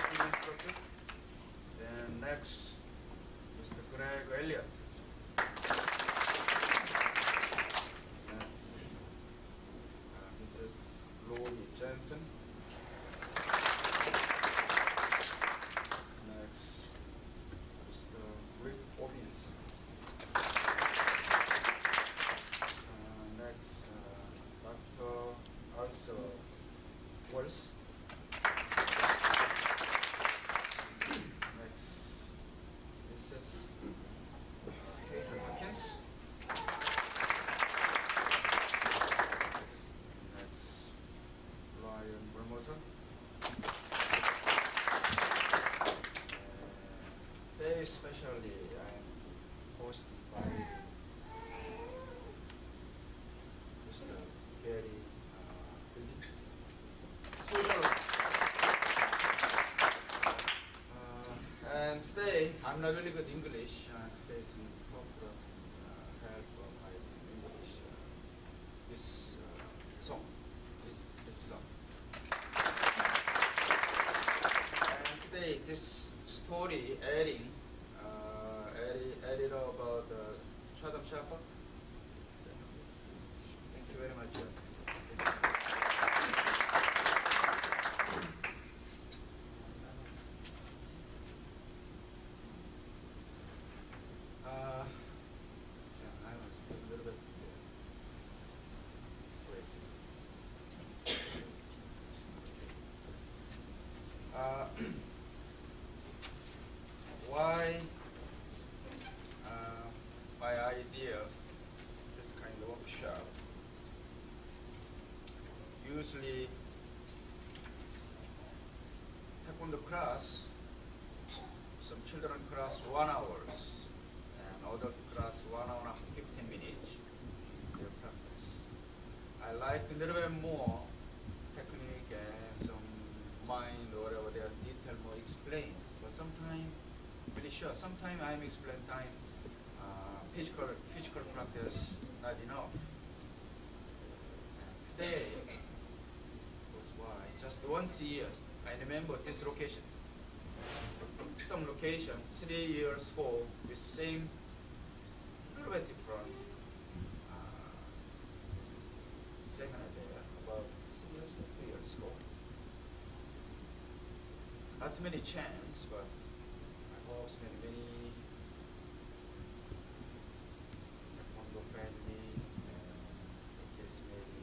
the instructor. Then next, Mr. Greg Elliott. Next, Mrs. Lori Jensen. Next, Mr. Rick Robbins. Next, Dr. Arthur Wells. Next, Mrs. Kate Hawkins. Next, Ryan Bermosa. Today especially I'm hosted by Mr. Gary Phillips. And today I'm not really good English. Today some talk of help of my English. This song, this song. And today this story added about Chatham Chapel. Thank you very much. I was a little bit wait. Why my idea of this kind of workshop? Usually, Taekwondo class, some children class 1 hour, and adult class 1 hour and 15 minutes. Their practice. I like a little bit more technique and some mind or whatever they are detail more explained. But sometimes really short. Sometimes I'm explain time physical practice not enough. And today was why just once a year I remember this location. Some location 3 years ago with same little bit different this seminar there about 2 years ago. Not many chance, but I hope many Taekwondo family in case maybe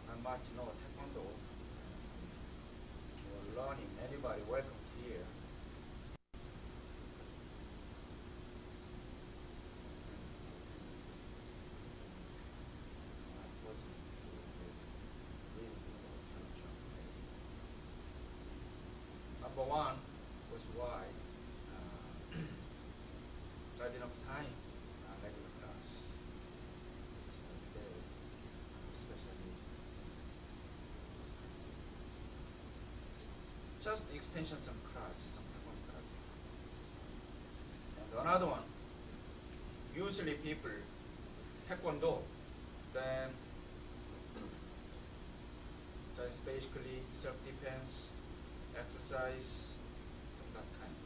not much know Taekwondo or learning. Anybody welcome here. Number one was why not enough time regular class. So today, especially just extension some class, some Taekwondo class. And another one, usually people Taekwondo, then just basically self-defense, exercise, some that kind.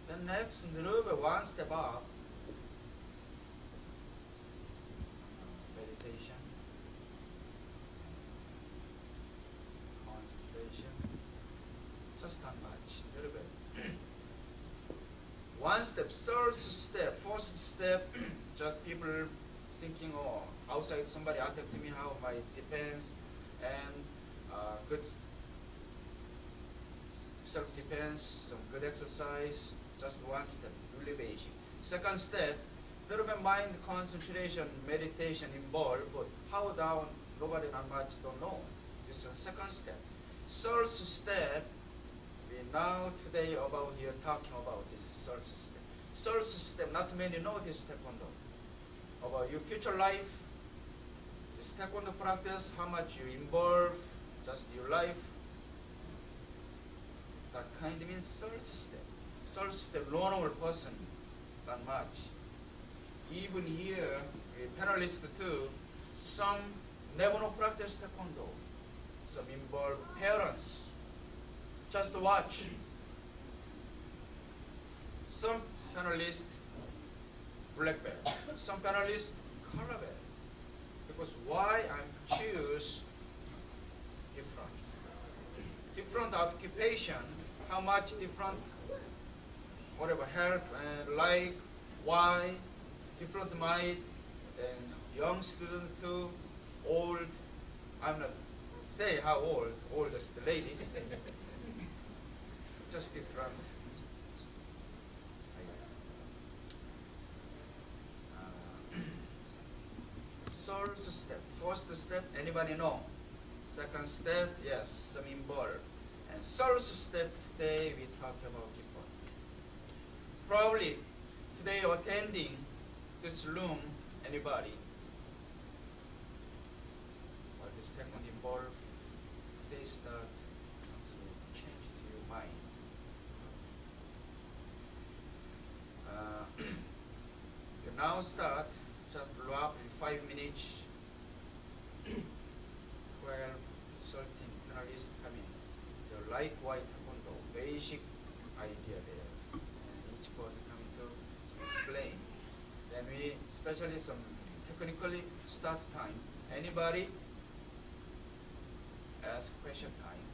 Then next, a little bit one step up, meditation, some concentration, just not much, a little bit. One step, third step, fourth step, just people thinking, oh, outside somebody attacked me, how my defense and good self-defense, some good exercise, just one step, really basic. Second step, little bit mind concentration, meditation involved, but how down, nobody not much don't know. This is the second step. Third step, we now today about here talking about this third step. Third step, not many know this Taekwondo. About your future life, this Taekwondo practice, how much you involve, just your life. That kind means third step. Third step, normal person, not much. Even here, a panelist too, some never know practice Taekwondo. Some involve parents. Just watch. Some panelists black belt, some panelists color belt. Because why I choose different occupation, how much different, whatever help and like, why, different mind, and young student to old. I'm not say how old, oldest ladies, just different. Third step, first step, anybody know? Second step, yes, some involved. And third step, today we talk about people. Probably today attending this room, anybody? What is Taekwondo involved? Today start something will change to your mind. You now start just roughly 5 minutes. 12, 13 panelists come in. The like white Taekwondo, basic idea there. And each person coming to explain. Then we, especially some technically start time. Anybody ask question time.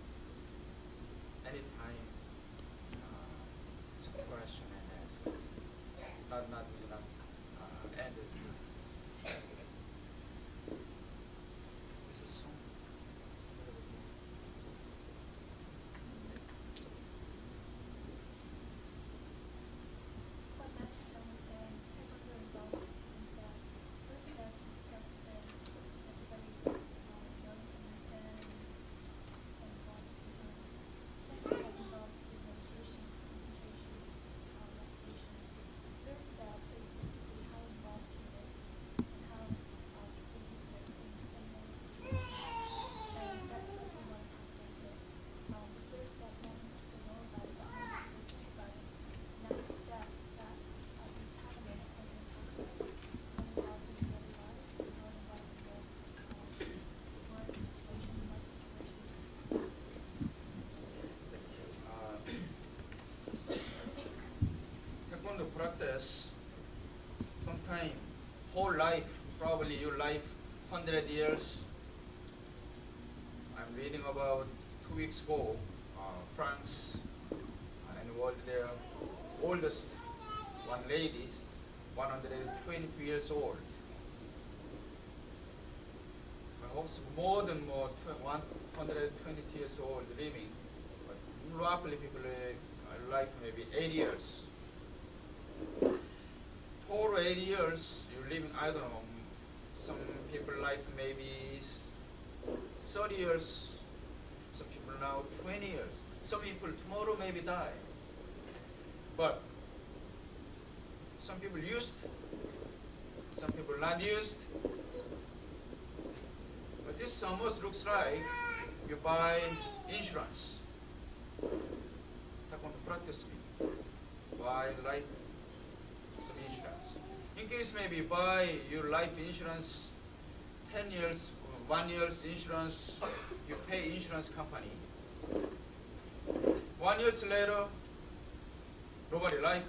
Anytime, some question and ask. Not end it. This is something. What Master Tom was saying, Taekwondo involves in steps. First steps is self-defense. Everybody knows, understands, and wants to learn. Second step involves meditation, concentration, relaxation. Third step is basically how involved you live and how people use it in many situations. And that's what we want to tackle today. The first step, letting people know about it, but how to teach about it. And that's the step that these panelists are going to talk about. How it involves in daily lives, and how it involves in work situation, life situations. Taekwondo practice sometime whole life, probably your life 100 years. I'm reading about 2 weeks ago, France and was their oldest one ladies, 122 years old. I hope more than 120 years old living, but roughly people life maybe 80 years. Total 80 years, you're living, I don't know, some people life maybe 30 years, some people now 20 years, some people tomorrow maybe die. But some people used, some people not used. But this almost looks like you buy insurance. Taekwondo practice me. Buy life some insurance. In case maybe buy your life insurance 10 years, 1 year's insurance, you pay insurance company. 1 year later, nobody like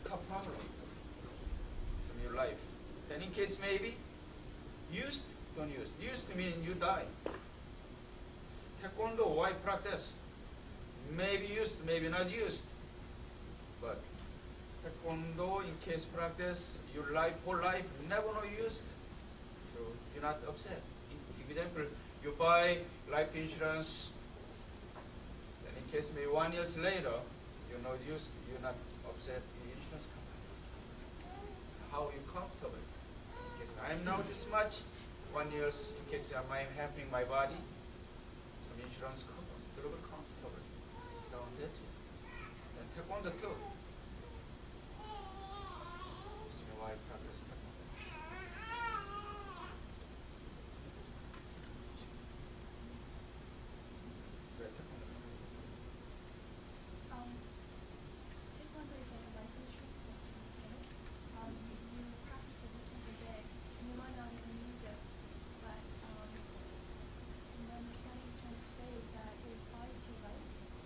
car problem from your life. Then in case maybe used, don't use. Used mean you die. Taekwondo, why practice? Maybe used, maybe not used. But Taekwondo, in case practice, your life, whole life, never no used. So you're not upset. For example, you buy life insurance, then in case maybe 1 year later, you're not used, you're not upset the insurance company. How you comfortable? In case I'm now this much, 1 year, in case I'm helping my body, some insurance cover, a little bit comfortable. Down that's it. And Taekwondo too. This is why I practice Taekwondo. Taekwondo is like a life insurance, like you said. You practice every single day, and you might not even use it, but the understanding is trying to say is that it applies to your life. So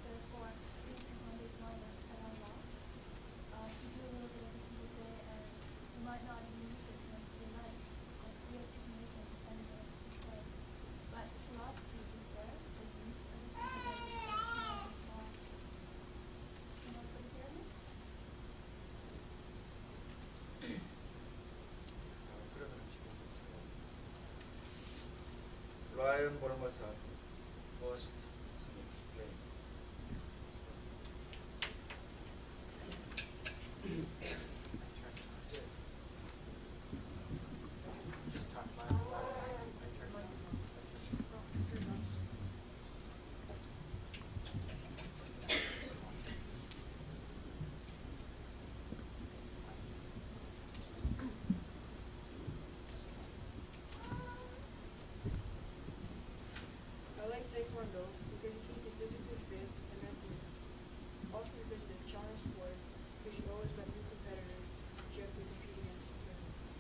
Formosa first explain. Just talk loud. I turned it on. I like Taekwondo because you keep you physically fit and mentally. Also because it's a challenge sport, because you always got new competitors that you have to compete against in tournaments.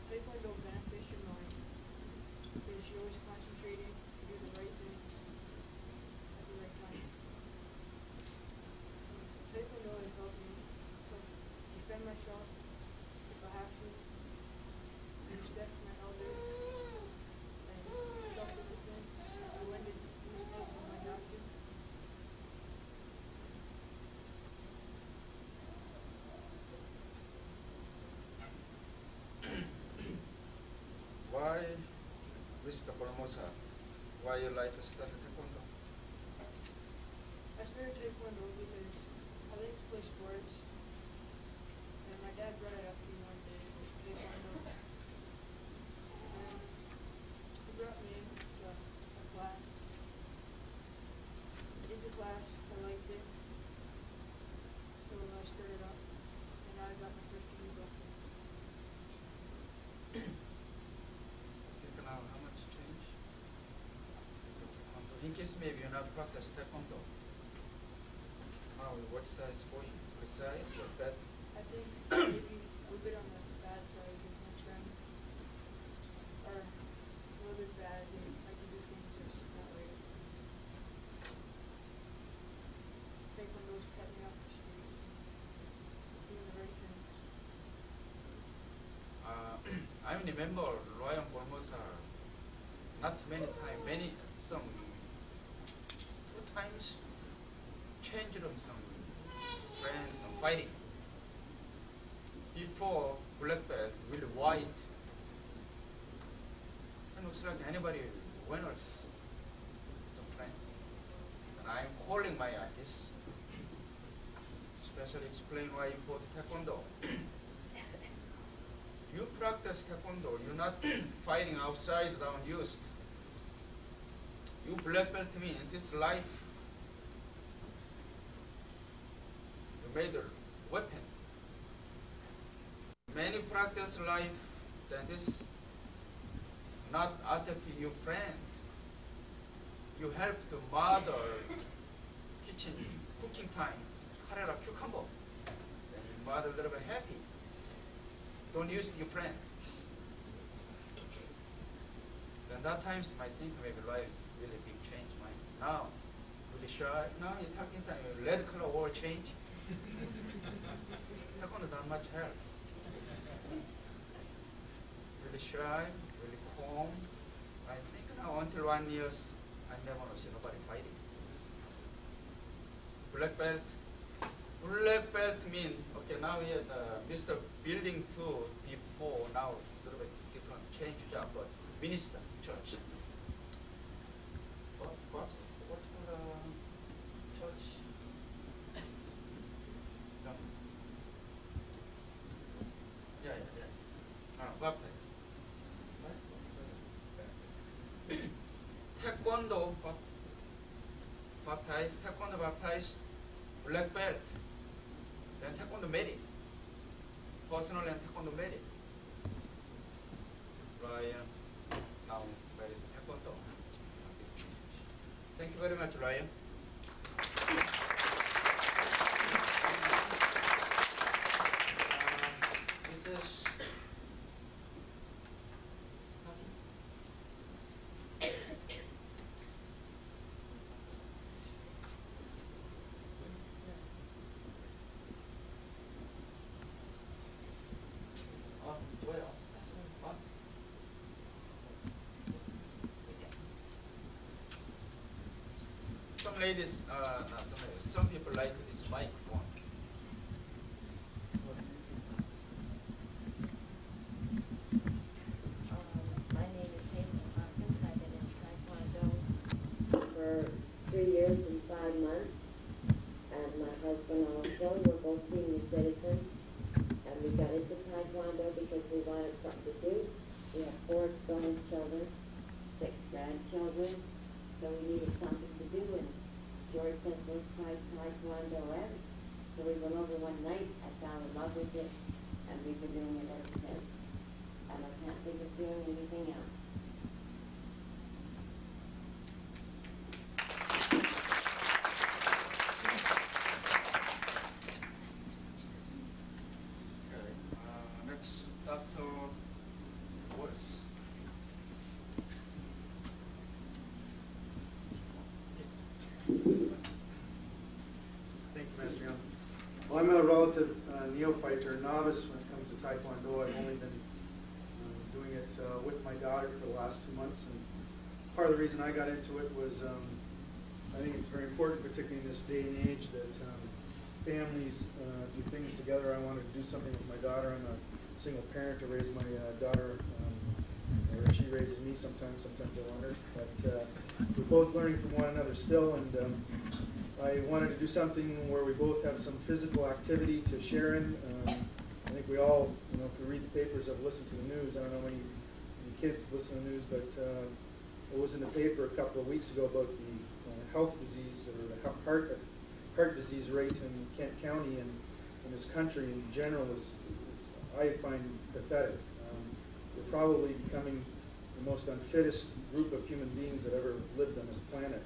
Taekwondo benefits your mind because you're always concentrating to do the right things at the right time. Taekwondo has helped me to defend myself if I have to, respect my elders, and self-discipline to when to do mistakes and when not to. Why, Mr. Formosa, why you like to study Taekwondo? I started Taekwondo because I like to play sports, and my dad brought it up to me one day, it was Taekwondo. And he brought me to a class. I did the class, I liked it, so I started up, and now I got my first degree black belt. Think now how much change? In case maybe you not practice Taekwondo. How, what size for you? Precise or best? I think maybe a little bit on the bad side of my friends are a little bit bad. They like to do things that's not right. Taekwondo's kept me off the streets, doing the right things. I remember Ryan Formosa not many times, some 2 times changed them some friends, some fighting. Before black belt, really white. And looks like anybody winners, some friends. And I'm calling my artist, especially explain why you bought Taekwondo. You practice Taekwondo, you're not fighting outside down used. You black belt me in this life. You made a weapon. Many practice life, then this not attacking your friend. You help the mother kitchen cooking time, carrera cucumber. Then your mother will be happy. Don't use your friend. Then that times my think maybe like really big change mind. Now, really shy. Now you're talking time, red color all change. Taekwondo not much help. Really shy, really calm. I think now until 1 year, I never see nobody fighting. Black belt. Black belt mean, okay, now we had Mr. Building 2 before, now sort of a different change job, but minister, church. What's the church? No. Yeah. Baptized. Right? Taekwondo baptized, black belt. Then Taekwondo married. Personal and Taekwondo married. Ryan now married to Taekwondo. Thank you very much, Ryan. This is some ladies, some people like this microphone. My name is Hazel Hopkins. was tried Taekwondo and so we went over one night. I fell in love with it, and we've been doing it ever since. And I can't think of doing anything else. Okay. Next, Dr. Woods. Thank you, Master Young. Well, I'm a relative neophyte or novice when it comes to Taekwondo. I've only been doing it with my daughter for the last 2 months. And part of the reason I got into it was I think it's very important, particularly in this day and age, that families do things together. I wanted to do something with my daughter. I'm a single parent to raise my daughter. Or she raises me sometimes I wonder. But we're both learning from one another still. And I wanted to do something where we both have some physical activity to share in. I think we all, if we read the papers, have listened to the news. I don't know how many kids listen to the news, but it was in the paper a couple of weeks ago about the health disease or the heart disease rate in Kent County and in this country in general is I find pathetic. We're probably becoming the most unfittest group of human beings that ever lived on this planet,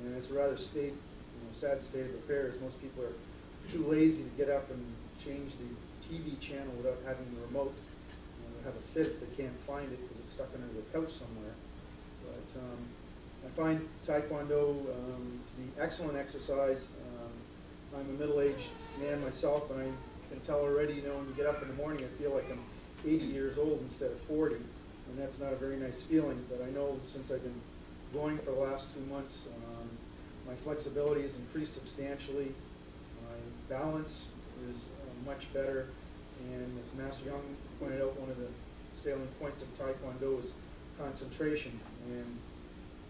and it's a rather sad state of affairs. Most people are too lazy to get up and change the TV channel without having the remote. They have a fit if they can't find it because it's stuck under the couch somewhere. But I find Taekwondo to be excellent exercise. I'm a middle-aged man myself, and I can tell already, when you get up in the morning, I feel like I'm 80 years old instead of 40, and that's not a very nice feeling. But I know since I've been going for the last 2 months, my flexibility has increased substantially. My balance is much better, and as Master Young pointed out, one of the salient points of Taekwondo is concentration, and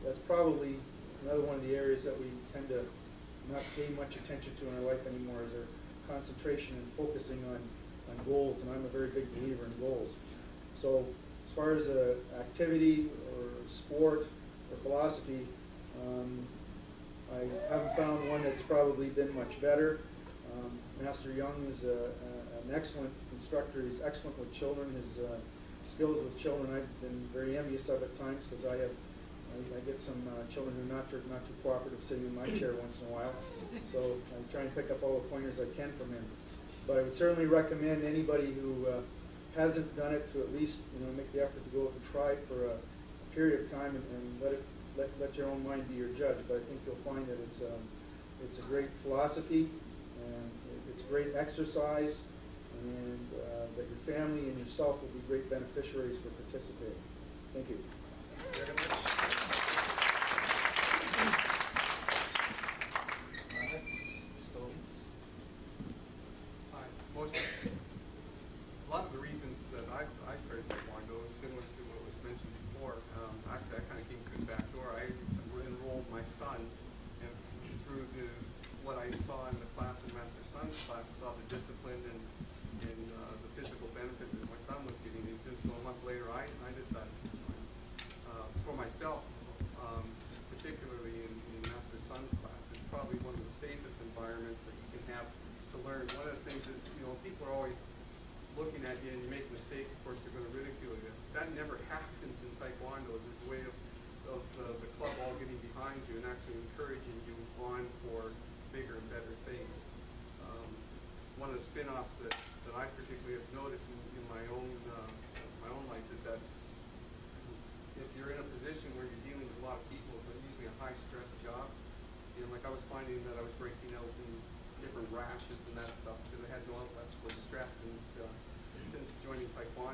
that's probably another one of the areas that we tend to not pay much attention to in our life anymore, is our concentration and focusing on goals, and I'm a very big believer in goals. So as far as activity or sport or philosophy, I haven't found one that's probably been much better. Master Young is an excellent instructor. He's excellent with children. His skills with children, I've been very envious of at times, because I get some children who are not too cooperative sitting in my chair once in a while. So I try and pick up all the pointers I can from him. But I would certainly recommend anybody who hasn't done it to at least make the effort to go and try it for a period of time and let your own mind be your judge. But I think you'll find that it's a great philosophy, and it's great exercise, and that your family and yourself will be great beneficiaries for participating. Thank you. Very much. Next, Mr. Owens. Hi. A lot of the reasons that I started Taekwondo is similar to what was mentioned before. Actually, I kind of came through the back door. I enrolled my son, and through what I saw in the class, in Master Son's class, saw the discipline and the physical benefits that my son was getting into. So a month later, I decided to join. For myself, particularly in Master Son's class, it's probably one of the safest environments that you can have to learn. One of the things is, people are always looking at you, and you make a mistake, of course, they're going to ridicule you. That never happens in Taekwondo. There's a way of the club all getting behind you and actually encouraging you on for bigger and better things. One of the spin-offs that I particularly have noticed in my own life is that if you're in a position where you're dealing with a lot of people, it's usually a high-stress job. Like I was finding that I was breaking out in different rashes and that stuff because I had no outlet for stress. And since joining Taekwondo,